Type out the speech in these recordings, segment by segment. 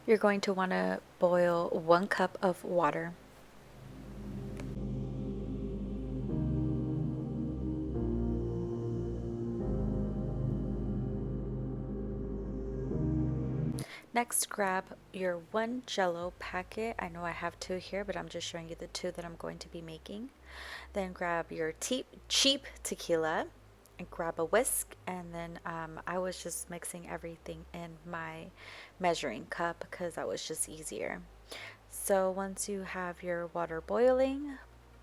You're going to want to boil 1 cup of water. Next, grab your 1 Jell-O packet. I know I have 2 here, but I'm just showing you the 2 that I'm going to be making. Then grab your cheap tequila and grab a whisk. And then I was just mixing everything in my measuring cup because that was just easier. So once you have your water boiling,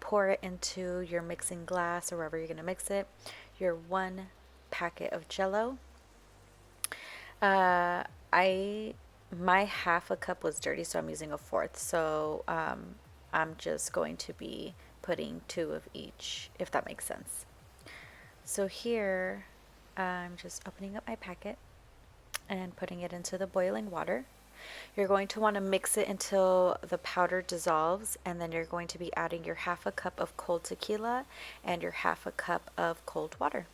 pour it into your mixing glass or wherever you're going to mix it, your 1 packet of Jell-O. My half a cup was dirty, so I'm using a fourth. So I'm just going to be putting 2 of each, if that makes sense. So here I'm just opening up my packet and putting it into the boiling water. You're going to want to mix it until the powder dissolves, and then you're going to be adding your half a cup of cold tequila and your half a cup of cold water.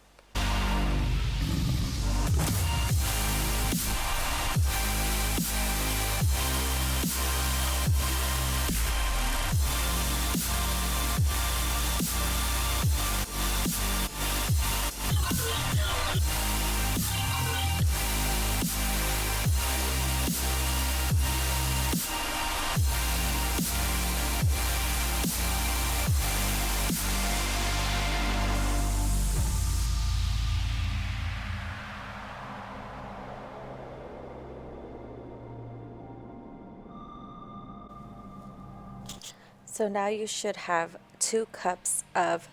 So now you should have 2 cups of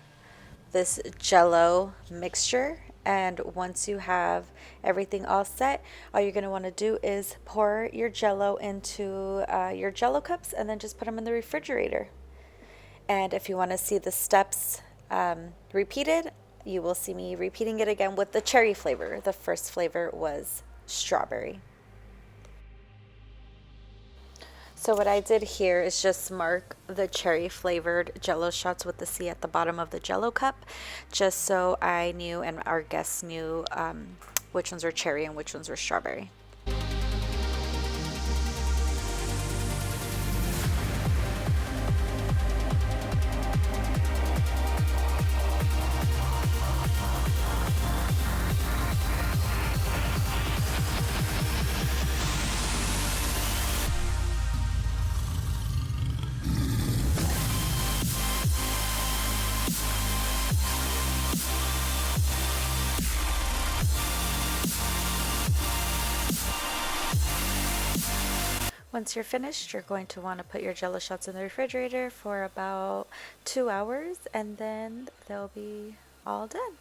this Jell-O mixture, and once you have everything all set, all you're going to want to do is pour your Jell-O into your Jell-O cups and then just put them in the refrigerator. And if you want to see the steps repeated, you will see me repeating it again with the cherry flavor. The first flavor was strawberry. So what I did here is just mark the cherry flavored Jell-O shots with the C at the bottom of the Jell-O cup, just so I knew and our guests knew which ones were cherry and which ones were strawberry. Once you're finished, you're going to want to put your Jell-O shots in the refrigerator for about 2 hours, and then they'll be all done.